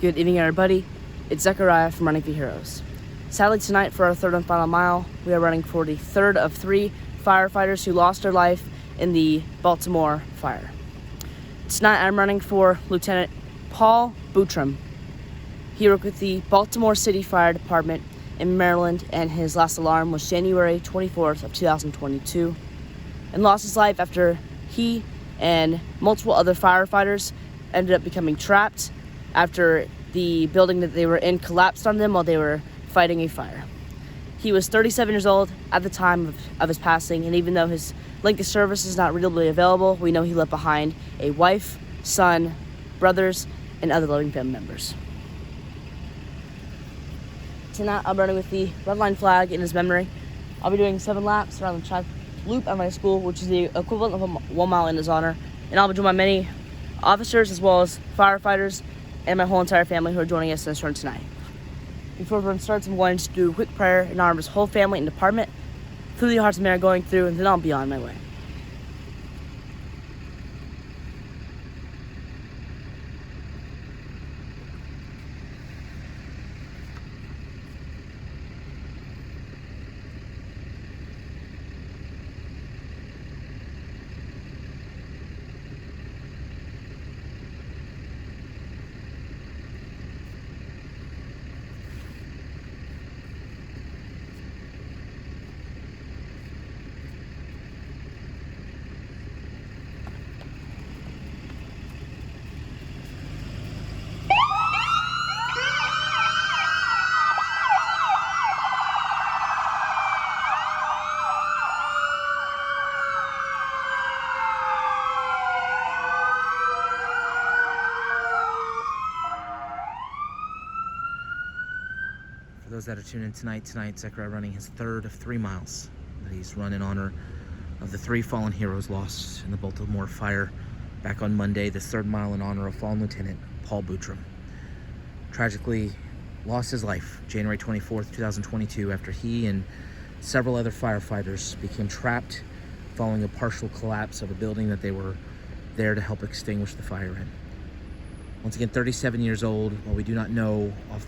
Good evening, everybody. It's Zechariah from Running for Heroes. Sadly, tonight for our third and final mile, we are running for the third of 3 firefighters who lost their life in the Baltimore fire. Tonight, I'm running for Lieutenant Paul Butrim. He worked with the Baltimore City Fire Department in Maryland, and his last alarm was January 24th of 2022, and lost his life after he and multiple other firefighters ended up becoming trapped after the building that they were in collapsed on them while they were fighting a fire. He was 37 years old at the time of his passing, and even though his length of service is not readily available, we know he left behind a wife, son, brothers, and other loving family members. Tonight, I'm running with the red line flag in his memory. I'll be doing 7 laps around the track loop at my school, which is the equivalent of 1 mile in his honor. And I'll be joined by many officers as well as firefighters and my whole entire family who are joining us in this run tonight. Before the run starts, I'm going to do a quick prayer in honor of his whole family and department through the hearts of men are going through, and then I'll be on my way. For those that are tuning in tonight, Zechariah running his third of 3 miles that he's run in honor of the 3 fallen heroes lost in the Baltimore fire back on Monday. This 3rd mile in honor of fallen Lieutenant Paul Butrim. Tragically lost his life January 24th, 2022 after he and several other firefighters became trapped following a partial collapse of a building that they were there to help extinguish the fire in. Once again, 37 years old. While we do not know of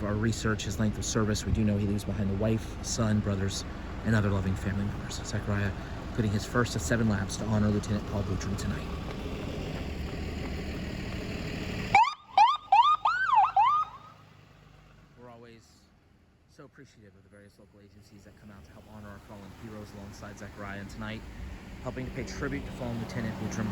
our research his length of service, we do know he leaves behind a wife, son, brothers, and other loving family members. Zechariah putting his first of 7 laps to honor Lieutenant Paul Butrim tonight. We're always so appreciative of the various local agencies that come out to help honor our fallen heroes alongside Zechariah, and tonight, helping to pay tribute to fallen Lieutenant Butrim,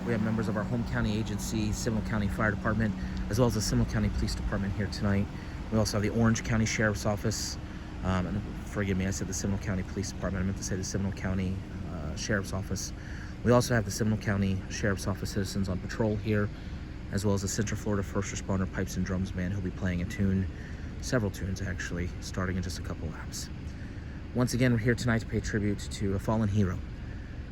we have members of our home county agency, Seminole County Fire Department, as well as the Seminole County Police Department here tonight. We also have the Orange County Sheriff's Office, and forgive me, I said the Seminole County Police Department. I meant to say the Seminole County Sheriff's Office. We also have the Seminole County Sheriff's Office citizens on patrol here, as well as the Central Florida First Responder Pipes and Drums Band, who'll be playing a tune, several tunes actually, starting in just a couple laps. Once again, we're here tonight to pay tribute to a fallen hero,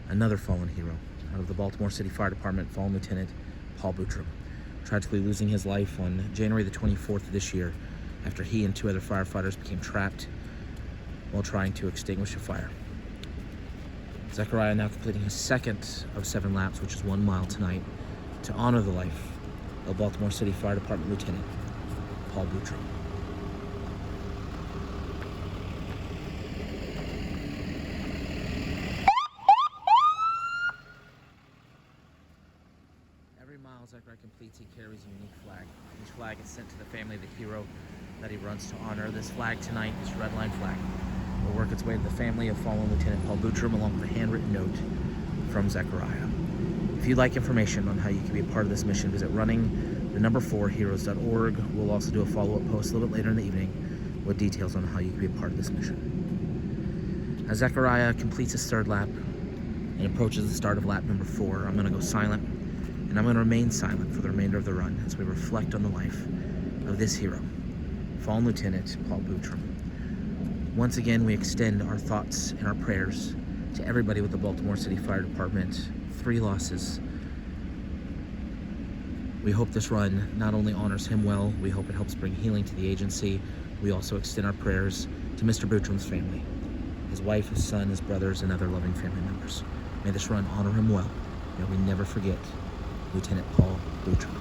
another fallen hero out of the Baltimore City Fire Department, fallen Lieutenant Paul Butrim, tragically losing his life on January the 24th of this year after he and 2 other firefighters became trapped while trying to extinguish a fire. Zechariah now completing his 2nd of 7 laps, which is 1 mile tonight, to honor the life of Baltimore City Fire Department Lieutenant Paul Butrim. Every mile Zechariah completes, he carries a unique flag. Each flag is sent to the family of the hero that he runs to honor. This flag tonight, this red line flag, will work its way to the family of fallen Lieutenant Paul Butrim, along with a handwritten note from Zechariah. If you'd like information on how you can be a part of this mission, visit running4heroes.org. We'll also do a follow-up post a little bit later in the evening with details on how you can be a part of this mission. As Zechariah completes his 3rd lap and approaches the start of lap number 4, I'm going to go silent, and I'm going to remain silent for the remainder of the run as we reflect on the life of this hero, fallen Lieutenant Paul Butrim. Once again, we extend our thoughts and our prayers to everybody with the Baltimore City Fire Department. 3 losses. We hope this run not only honors him well, we hope it helps bring healing to the agency. We also extend our prayers to Mr. Butrim's family, his wife, his son, his brothers, and other loving family members. May this run honor him well. May we never forget Lieutenant Paul Butrim.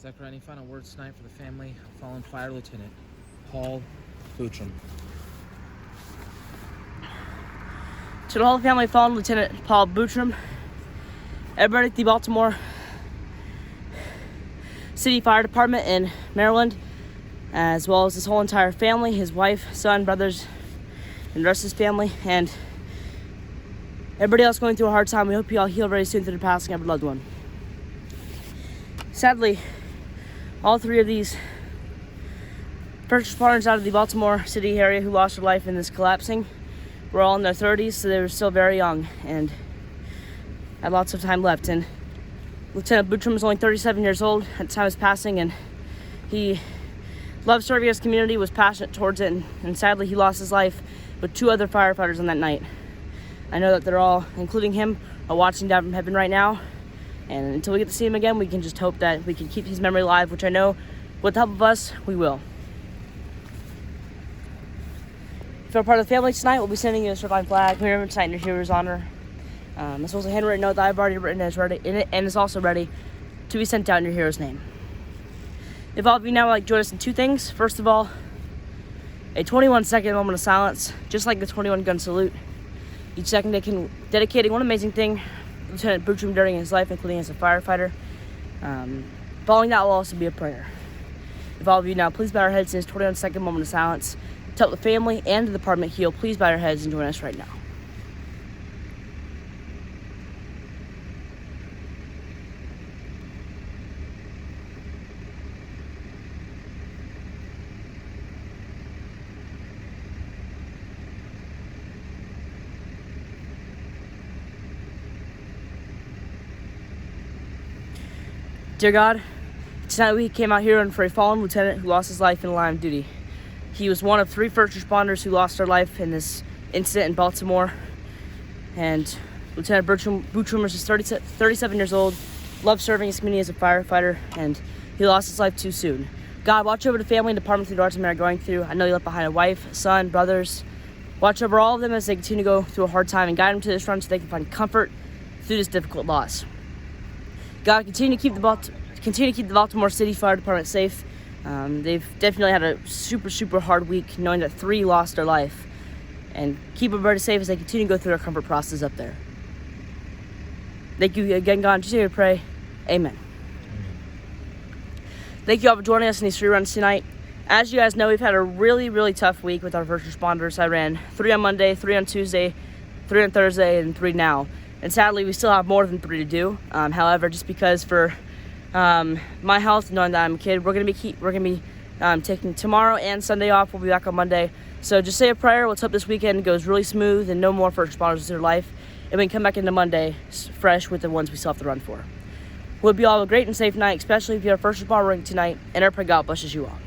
Zechariah, any final words tonight for the family of fallen Fire Lieutenant Paul Butrim? To the whole family of fallen Lieutenant Paul Butrim, everybody at the Baltimore City Fire Department in Maryland, as well as his whole entire family, his wife, son, brothers, and the rest of his family, and everybody else going through a hard time. We hope you all heal very soon through the passing of a loved one. Sadly, all three of these first responders out of the Baltimore City area who lost their life in this collapsing were all in their 30s, so they were still very young and had lots of time left. And Lieutenant Butrim was only 37 years old at the time of his passing, and he loved serving his community, was passionate towards it, and sadly he lost his life with 2 other firefighters on that night. I know that they're all, including him, are watching down from heaven right now, and until we get to see him again, we can just hope that we can keep his memory alive, which I know, with the help of us, we will. If you're part of the family tonight, we'll be sending you a certified flag. We remember tonight in your hero's honor. As well as a handwritten note that I've already written in it, and is also ready to be sent out in your hero's name. If all of you now would like to join us in 2 things. First of all, a 21-second moment of silence, just like the 21-gun salute. Each second dedicating one amazing thing Lieutenant Butrim during his life, including as a firefighter. Following that will also be a prayer. If all of you now please bow your heads in this 21-second moment of silence to help the family and the department heal, please bow your heads and join us right now. Dear God, tonight we came out here for a fallen lieutenant who lost his life in the line of duty. He was one of 3 first responders who lost their life in this incident in Baltimore. And Lieutenant Butrim was just 37 years old, loved serving his community as a firefighter, and he lost his life too soon. God, watch over the family and department through the arts are going through. I know you left behind a wife, son, brothers. Watch over all of them as they continue to go through a hard time, and guide them to this run so they can find comfort through this difficult loss. God, continue to keep the Baltimore City Fire Department safe. They've definitely had a super hard week, knowing that 3 lost their life. And keep everybody safe as they continue to go through their comfort process up there. Thank you again, God. Just here to pray. Amen. Thank you all for joining us in these 3 runs tonight. As you guys know, we've had a really tough week with our first responders. I ran 3 on Monday, 3 on Tuesday, 3 on Thursday, and 3 now. And sadly, we still have more than 3 to do. However, just because for my health, knowing that I'm a kid, we're gonna be taking tomorrow and Sunday off. We'll be back on Monday. So just say a prayer. Let's hope this weekend goes really smooth and no more first responders lose their life, and we can come back into Monday fresh with the ones we still have to run for. We'll be all a great and safe night, especially if you're a first responder tonight. And I pray God blesses you all.